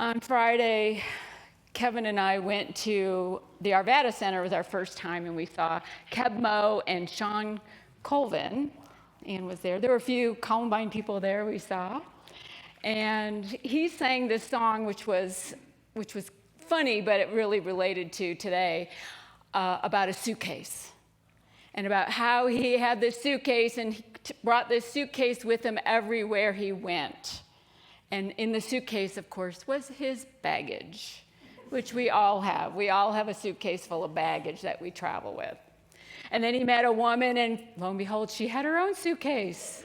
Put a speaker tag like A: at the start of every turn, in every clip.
A: On Friday, Kevin and I went to the Arvada Center. It was our first time, and we saw Keb Mo and Sean Colvin. Ian was there. There were a few Columbine people there we saw. And he sang this song, which was funny, but it really related to today, about a suitcase. And about how he had this suitcase, and he brought this suitcase with him everywhere he went. And in the suitcase, of course, was his baggage, which we all have. We all have a suitcase full of baggage that we travel with. And then he met a woman, and lo and behold, she had her own suitcase.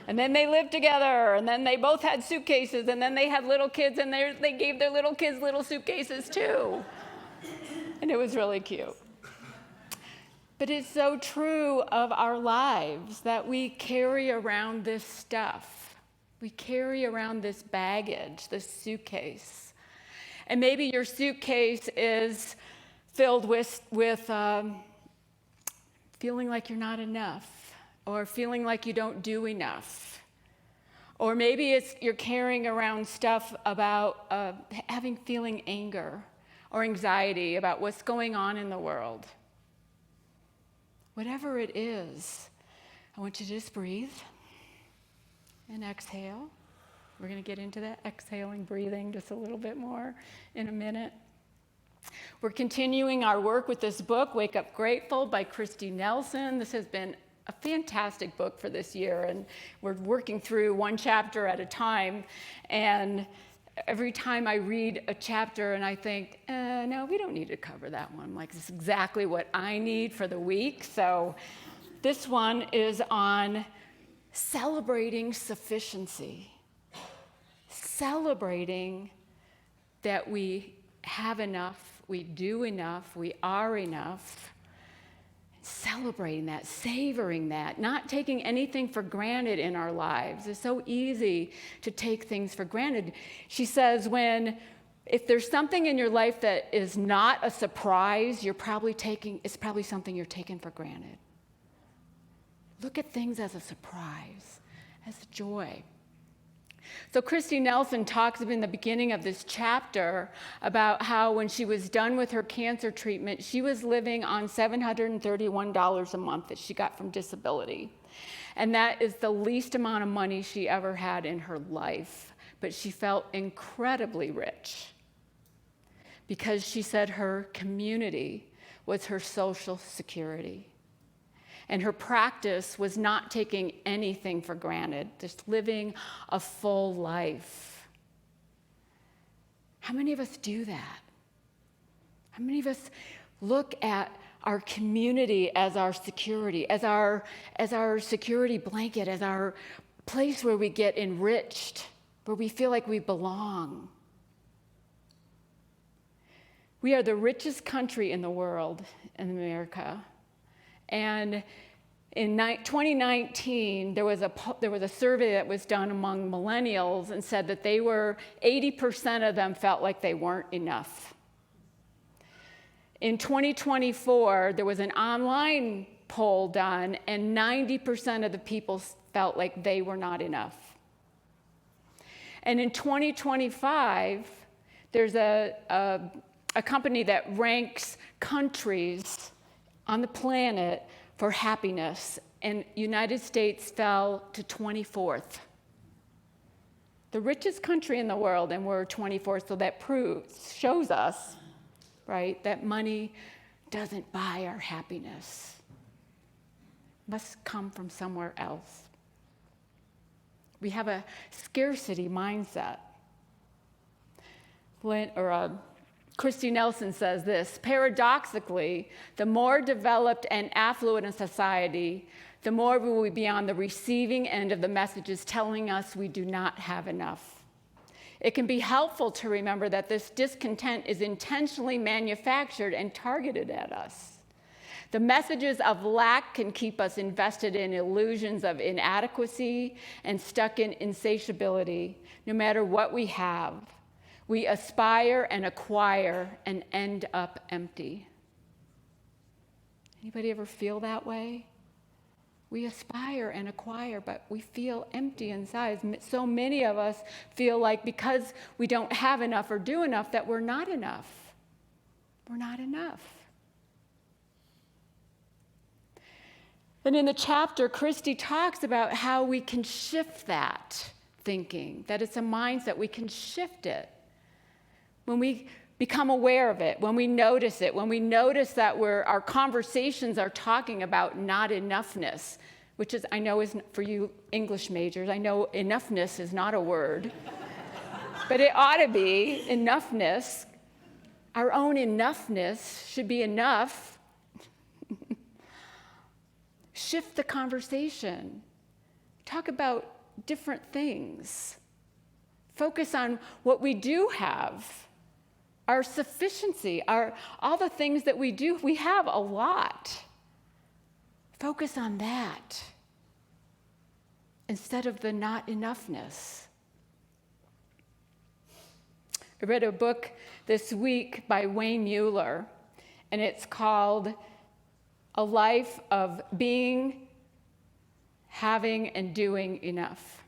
A: And then they lived together, and then they both had suitcases, and then they had little kids, and they gave their little kids little suitcases too. And it was really cute. But it's so true of our lives that we carry around this stuff. We carry around this baggage, this suitcase. And maybe your suitcase is filled with feeling like you're not enough, or feeling like you don't do enough. Or maybe you're carrying around stuff about feeling anger or anxiety about what's going on in the world. Whatever it is, I want you to just breathe and exhale. We're going to get into that exhaling, breathing just a little bit more in a minute. We're continuing our work with this book, Wake Up Grateful by Christy Nelson. This has been a fantastic book for this year, and we're working through one chapter at a time. And every time I read a chapter and I think, no, we don't need to cover that one. I'm like, this is exactly what I need for the week. So this one is on celebrating sufficiency. Celebrating that we have enough, we do enough, we are enough. Celebrating that, savoring that, not taking anything for granted in our lives. It's so easy to take things for granted. She says if there's something in your life that is not a surprise, it's probably something you're taking for granted. Look at things as a surprise, as joy. So Christy Nelson talks in the beginning of this chapter about how when she was done with her cancer treatment, she was living on $731 a month that she got from disability. And that is the least amount of money she ever had in her life. But she felt incredibly rich because she said her community was her social security. And her practice was not taking anything for granted, just living a full life. How many of us do that? How many of us look at our community as our security, as our security blanket, as our place where we get enriched, where we feel like we belong? We are the richest country in the world, in America. And in 2019, there was a survey that was done among millennials and said that 80% of them felt like they weren't enough. In 2024, there was an online poll done, and 90% of the people felt like they were not enough. And in 2025, there's a company that ranks countries on the planet for happiness, and United States fell to 24th. The richest country in the world, and we're 24th, so that shows us, right, that money doesn't buy our happiness. It must come from somewhere else. We have a scarcity mindset. Christy Nelson says this: paradoxically, the more developed and affluent a society, the more we will be on the receiving end of the messages telling us we do not have enough. It can be helpful to remember that this discontent is intentionally manufactured and targeted at us. The messages of lack can keep us invested in illusions of inadequacy and stuck in insatiability, no matter what we have. We aspire and acquire and end up empty. Anybody ever feel that way? We aspire and acquire, but we feel empty inside. So many of us feel like because we don't have enough or do enough, that we're not enough. We're not enough. And in the chapter, Christy talks about how we can shift that thinking, that it's a mindset, we can shift it. When we become aware of it, when we notice it, when we notice that our conversations are talking about not enoughness, which is, I know is for you English majors, I know enoughness is not a word, but it ought to be enoughness. Our own enoughness should be enough. Shift the conversation. Talk about different things. Focus on what we do have. Our sufficiency, all the things that we do, we have a lot. Focus on that instead of the not enoughness. I read a book this week by Wayne Mueller, and it's called A Life of Being, Having, and Doing Enough.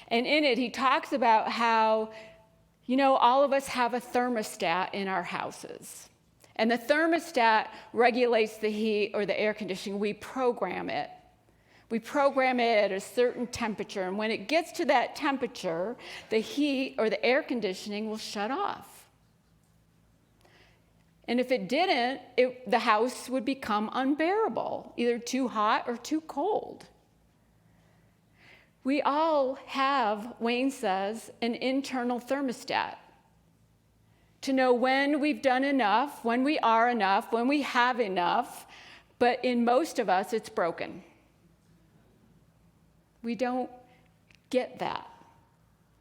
A: And in it, he talks about how, all of us have a thermostat in our houses. And the thermostat regulates the heat or the air conditioning. We program it. We program it at a certain temperature. And when it gets to that temperature, the heat or the air conditioning will shut off. And if it didn't, the house would become unbearable, either too hot or too cold. We all have, Wayne says, an internal thermostat to know when we've done enough, when we are enough, when we have enough, but in most of us, it's broken. We don't get that.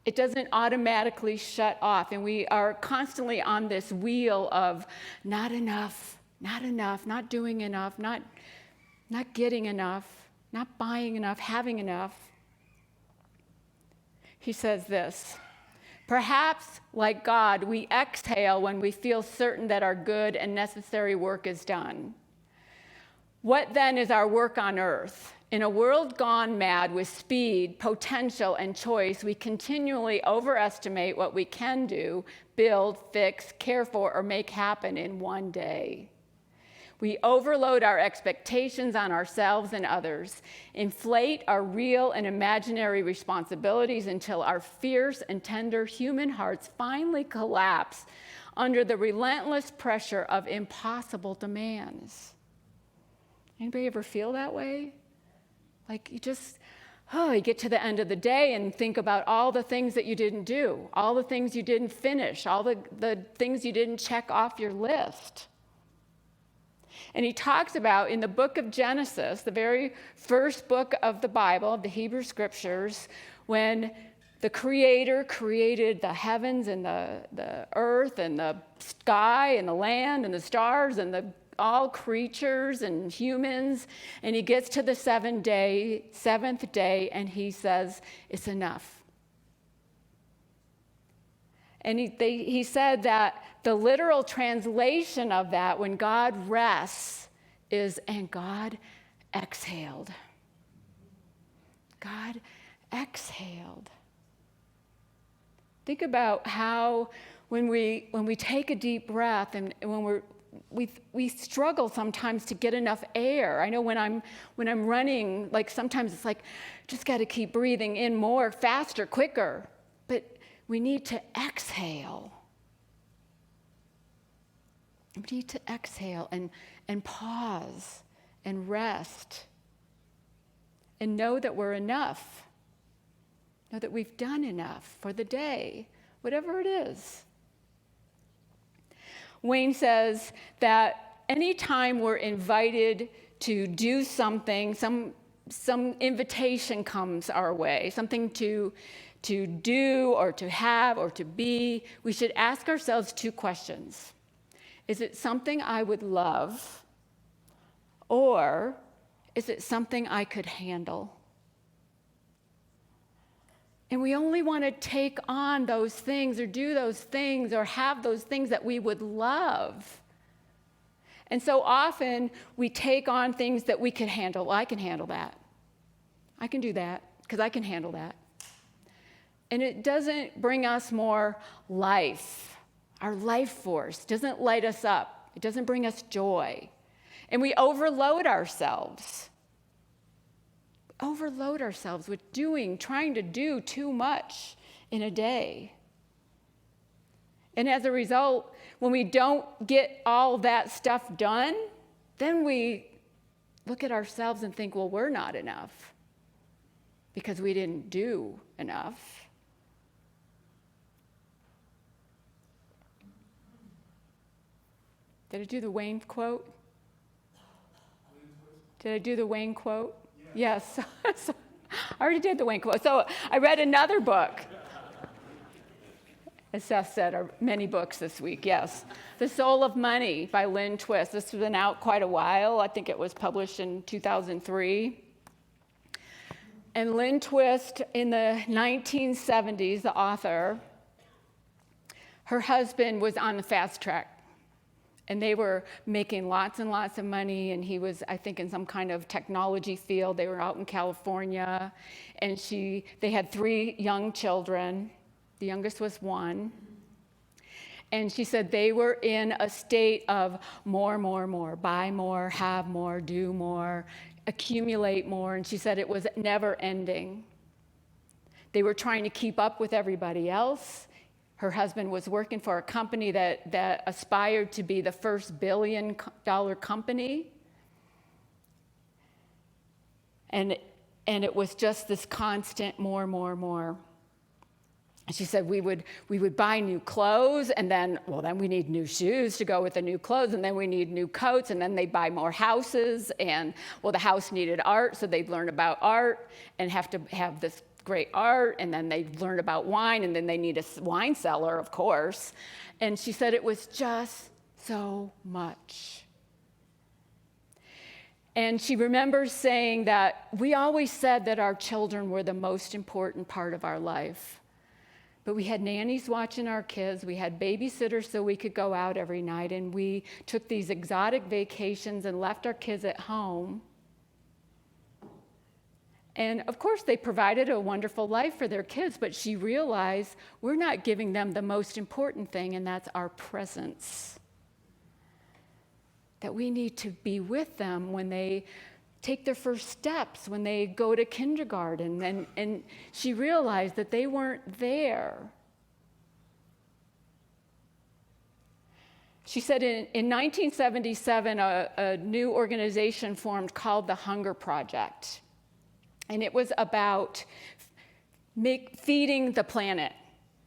A: It doesn't automatically shut off, and we are constantly on this wheel of not enough, not doing enough, not getting enough, not buying enough, having enough. He says this, perhaps like God, we exhale when we feel certain that our good and necessary work is done. What then is our work on earth? In a world gone mad with speed, potential, and choice, we continually overestimate what we can do, build, fix, care for, or make happen in one day. We overload our expectations on ourselves and others, inflate our real and imaginary responsibilities until our fierce and tender human hearts finally collapse under the relentless pressure of impossible demands. Anybody ever feel that way? Like you get to the end of the day and think about all the things that you didn't do, all the things you didn't finish, all the things you didn't check off your list. And he talks about in the book of Genesis, the very first book of the Bible, of the Hebrew Scriptures, when the Creator created the heavens and the earth and the sky and the land and the stars and all creatures and humans, and he gets to the seventh day, and he says, it's enough. And he said that the literal translation of that, when God rests, is, and God exhaled. God exhaled. Think about how when we take a deep breath and when we struggle sometimes to get enough air. I know when I'm running, like sometimes it's like, just got to keep breathing in more, faster, quicker. But we need to exhale. We need to exhale and pause and rest and know that we're enough. Know that we've done enough for the day, whatever it is. Wayne says that anytime we're invited to do something, some invitation comes our way, something to do or to have or to be, we should ask ourselves two questions. Is it something I would love, or is it something I could handle? And we only want to take on those things or do those things or have those things that we would love. And so often we take on things that we can handle. Well, I can handle that. I can do that because I can handle that. And it doesn't bring us more life. Our life force doesn't light us up. It doesn't bring us joy. And we overload ourselves. Overload ourselves with trying to do too much in a day. And as a result, when we don't get all that stuff done, then we look at ourselves and think, well, we're not enough because we didn't do enough. Did I do the Wayne quote? Did I do the Wayne quote? Yes. I already did the Wayne quote. So I read another book. As Seth said, are many books this week, yes. The Soul of Money by Lynn Twist. This has been out quite a while. I think it was published in 2003. And Lynn Twist, in the 1970s, the author, her husband was on the fast track. And they were making lots and lots of money, and he was, I think, in some kind of technology field. They were out in California, and they had 3 young children. The youngest was 1. And she said they were in a state of more, buy more, have more, do more, accumulate more. And she said it was never ending. They were trying to keep up with everybody else. Her husband was working for a company that aspired to be the first billion-dollar company. And it was just this constant more. And she said we would buy new clothes, and then we need new shoes to go with the new clothes, and then we need new coats, and then they'd buy more houses, and the house needed art, so they'd learn about art and have to have this great art, and then they learned about wine, and then they need a wine cellar, of course. And she said it was just so much. And she remembers saying that we always said that our children were the most important part of our life. But we had nannies watching our kids, we had babysitters so we could go out every night, and we took these exotic vacations and left our kids at home. And of course, they provided a wonderful life for their kids, but she realized we're not giving them the most important thing, and that's our presence. That we need to be with them when they take their first steps, when they go to kindergarten. And she realized that they weren't there. She said in 1977, a new organization formed called the Hunger Project. And it was about feeding the planet.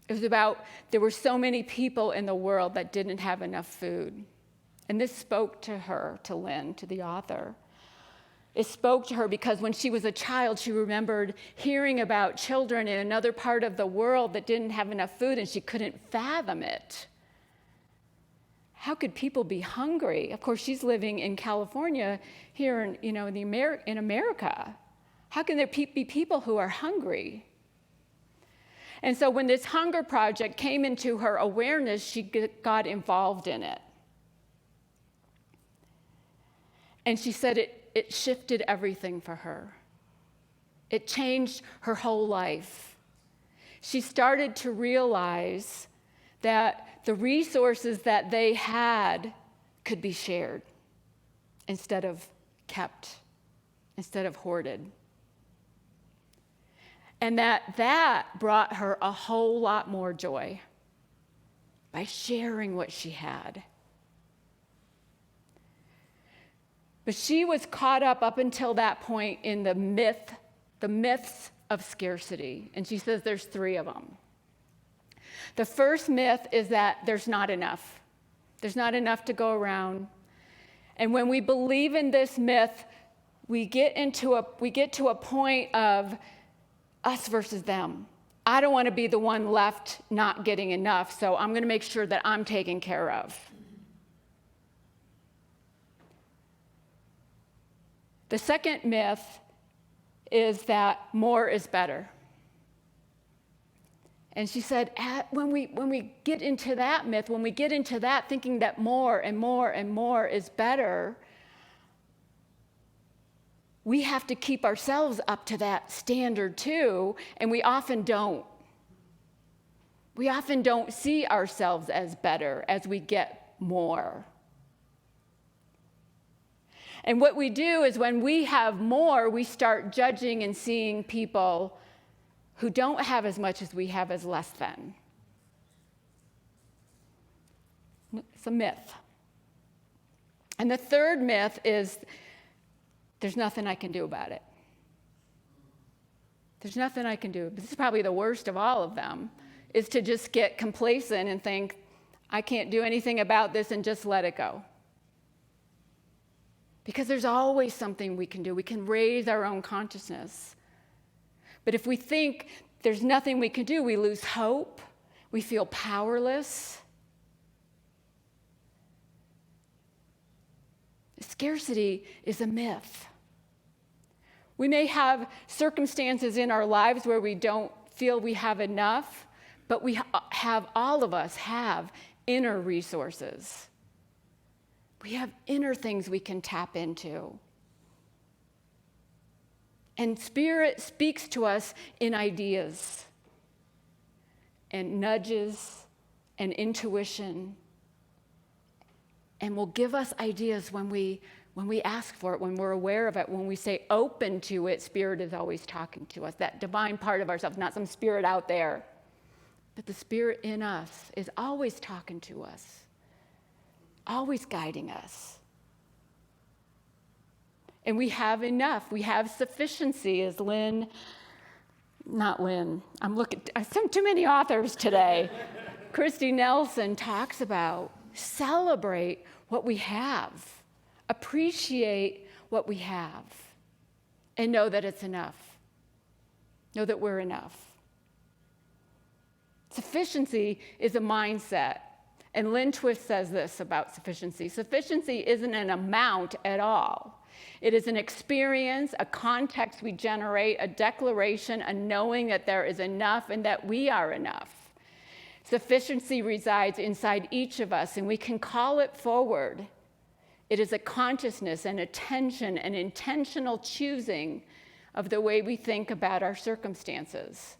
A: It was about, there were so many people in the world that didn't have enough food. And this spoke to her, to Lynn, to the author. It spoke to her because when she was a child, she remembered hearing about children in another part of the world that didn't have enough food, and she couldn't fathom it. How could people be hungry? Of course, she's living in California here in America. How can there be people who are hungry? And so when this hunger project came into her awareness, she got involved in it. And she said it shifted everything for her. It changed her whole life. She started to realize that the resources that they had could be shared instead of kept, instead of hoarded. And that brought her a whole lot more joy by sharing what she had. But she was caught up until that point in the myths of scarcity. And she says there's 3 of them. The first myth is that there's not enough. There's not enough to go around. And when we believe in this myth, we get to a point of us versus them. I don't want to be the one left not getting enough, so I'm going to make sure that I'm taken care of. The second myth is that more is better. And she said, when we get into that myth, when we get into that thinking that more and more and more is better, we have to keep ourselves up to that standard too, and we often don't. We often don't see ourselves as better as we get more. And what we do is when we have more, we start judging and seeing people who don't have as much as we have as less than. It's a myth. And the third myth is there's nothing I can do about it. There's nothing I can do. This is probably the worst of all of them, is to just get complacent and think, I can't do anything about this, and just let it go. Because there's always something we can do. We can raise our own consciousness. But if we think there's nothing we can do, we lose hope. We feel powerless. Scarcity is a myth. We may have circumstances in our lives where we don't feel we have enough, but all of us have inner resources. We have inner things we can tap into. And Spirit speaks to us in ideas and nudges and intuition, and will give us ideas when we ask for it, when we're aware of it, when we say open to it. Spirit is always talking to us, that divine part of ourselves, not some spirit out there, but the Spirit in us is always talking to us, always guiding us. And we have enough. We have sufficiency, as I have too many authors today. Christy Nelson talks about. Celebrate what we have. Appreciate what we have. And know that it's enough. Know that we're enough. Sufficiency is a mindset. And Lynn Twist says this about sufficiency. Sufficiency isn't an amount at all. It is an experience, a context we generate, a declaration, a knowing that there is enough and that we are enough. Sufficiency resides inside each of us, and we can call it forward. It is a consciousness, an attention, an intentional choosing of the way we think about our circumstances.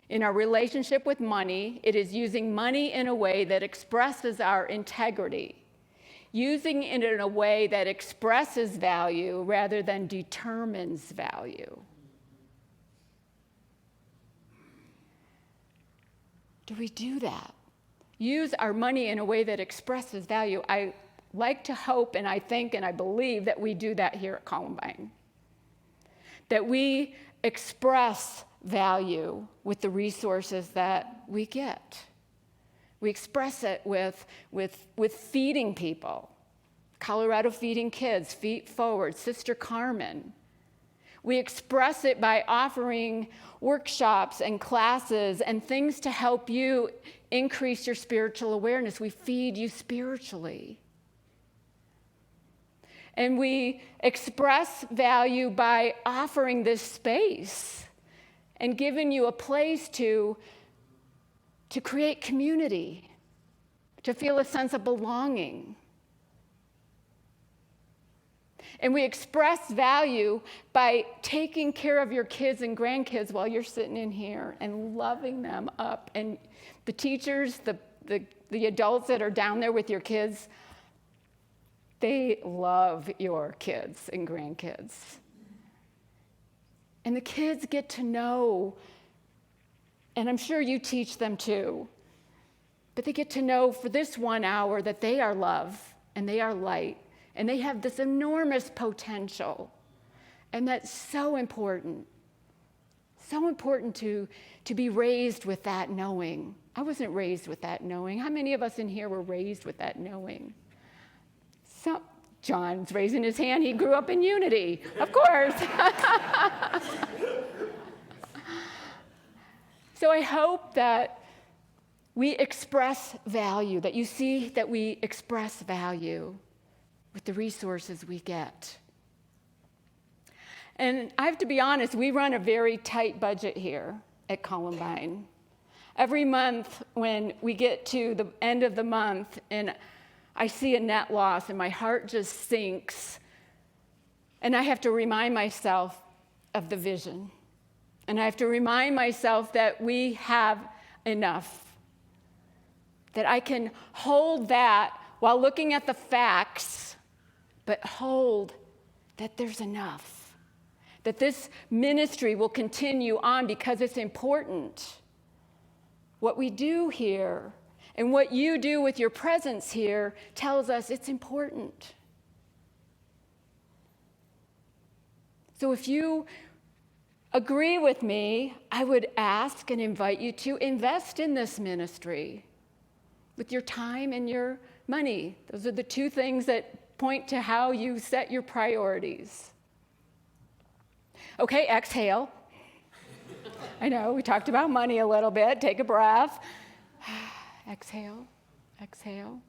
A: In our relationship with money, it is using money in a way that expresses our integrity, using it in a way that expresses value rather than determines value. Do we do that? Use our money in a way that expresses value. I like to hope, and I think, and I believe that we do that here at Columbine. That we express value with the resources that we get. We express it with feeding people. Colorado Feeding Kids, Feet Forward, Sister Carmen. We express it by offering workshops and classes and things to help you increase your spiritual awareness. We feed you spiritually. And we express value by offering this space and giving you a place to create community, to feel a sense of belonging. And we express value by taking care of your kids and grandkids while you're sitting in here and loving them up. And the teachers, the adults that are down there with your kids, they love your kids and grandkids. And the kids get to know, and I'm sure you teach them too, but they get to know for this 1 hour that they are love and they are light. And they have this enormous potential. And that's so important. So important to be raised with that knowing. I wasn't raised with that knowing. How many of us in here were raised with that knowing? So, John's raising his hand. He grew up in Unity, of course. So I hope that we express value, that you see that we express value with the resources we get. And I have to be honest, we run a very tight budget here at Columbine. Every month when we get to the end of the month and I see a net loss and my heart just sinks, and I have to remind myself of the vision. And I have to remind myself that we have enough, that I can hold that while looking at the facts, but hold that there's enough, that this ministry will continue on because it's important. What we do here and what you do with your presence here tells us it's important. So if you agree with me, I would ask and invite you to invest in this ministry with your time and your money. Those are the two things that point to how you set your priorities. Okay, exhale. I know, we talked about money a little bit. Take a breath. Exhale, exhale.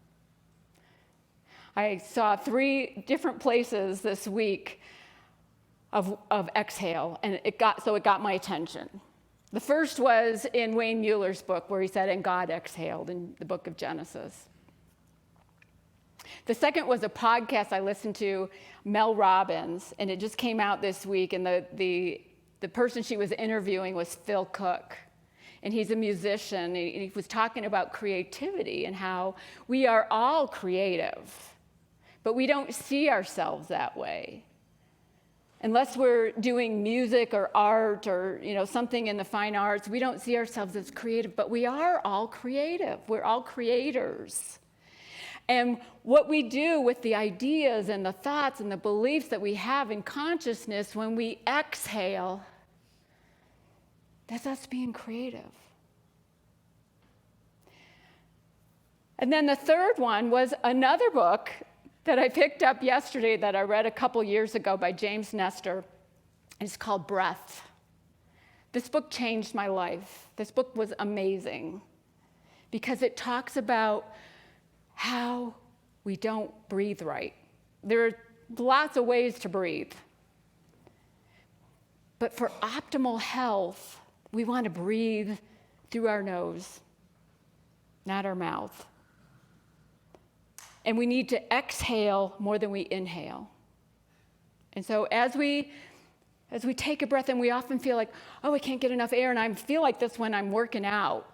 A: I saw 3 different places this week of exhale, and it got my attention. The first was in Wayne Mueller's book where he said, "And God exhaled," in the book of Genesis. The second was a podcast I listened to, Mel Robbins, and it just came out this week, and the person she was interviewing was Phil Cook. And he's a musician, and he was talking about creativity and how we are all creative, but we don't see ourselves that way. Unless we're doing music or art or something in the fine arts, we don't see ourselves as creative, but we are all creative. We're all creators. And what we do with the ideas and the thoughts and the beliefs that we have in consciousness when we exhale, that's us being creative. And then the third one was another book that I picked up yesterday that I read a couple years ago by James Nestor. It's called Breath. This book changed my life. This book was amazing because it talks about how we don't breathe right. There are lots of ways to breathe. But for optimal health, we want to breathe through our nose, not our mouth. And we need to exhale more than we inhale. And so as we take a breath, and we often feel like, oh, I can't get enough air, and I feel like this when I'm working out.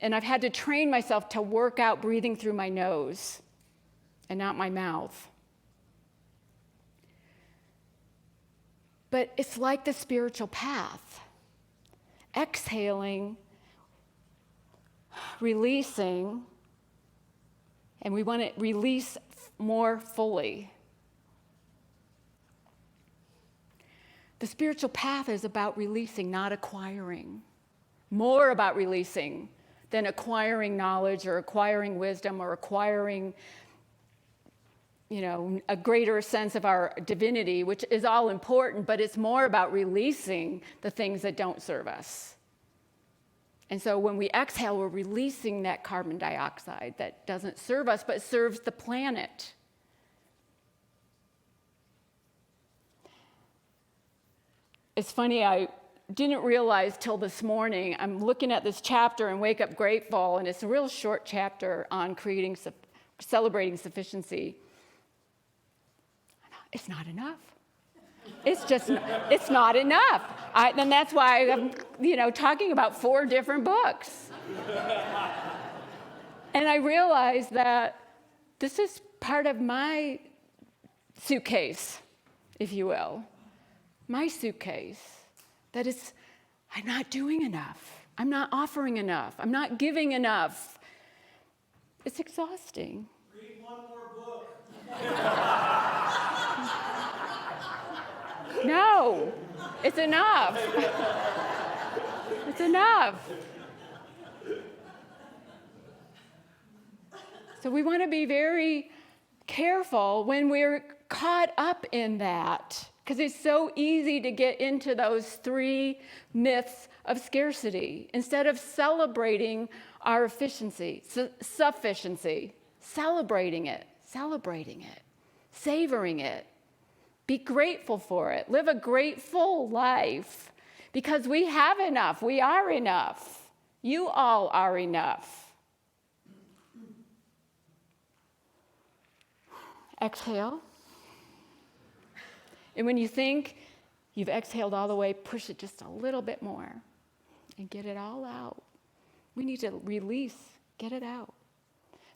A: And I've had to train myself to work out breathing through my nose and not my mouth. But it's like the spiritual path. Exhaling, releasing, and we want to release more fully. The spiritual path is about releasing, not acquiring. More about releasing than acquiring knowledge or acquiring wisdom or acquiring, a greater sense of our divinity, which is all important, but it's more about releasing the things that don't serve us. And so when we exhale, we're releasing that carbon dioxide that doesn't serve us, but serves the planet. It's funny, I didn't realize till this morning, I'm looking at this chapter in Wake Up Grateful, and it's a real short chapter on celebrating sufficiency. It's not enough. It's not enough. And that's why I'm, talking about 4 different books. And I realized that this is part of my suitcase, if you will. My suitcase. That is, I'm not doing enough. I'm not offering enough. I'm not giving enough. It's exhausting.
B: Read one more book.
A: No, it's enough. It's enough. So we want to be very careful when we're caught up in that, because it's so easy to get into those 3 myths of scarcity instead of celebrating our efficiency, sufficiency, celebrating it, savoring it. Be grateful for it. Live a grateful life Because we have enough. We are enough. You all are enough. Exhale. And when you think you've exhaled all the way, push it just a little bit more and get it all out. We need to release, get it out.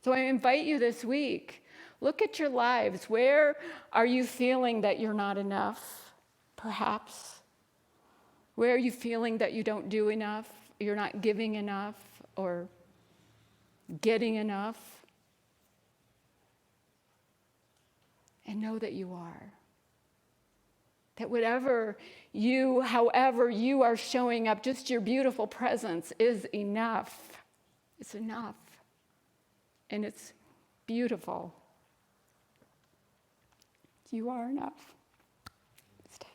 A: So I invite you this week, look at your lives. Where are you feeling that you're not enough, perhaps? Where are you feeling that you don't do enough, you're not giving enough, or getting enough? And know that you are. That however you are showing up, just your beautiful presence is enough. It's enough. And it's beautiful. You are enough. Stay.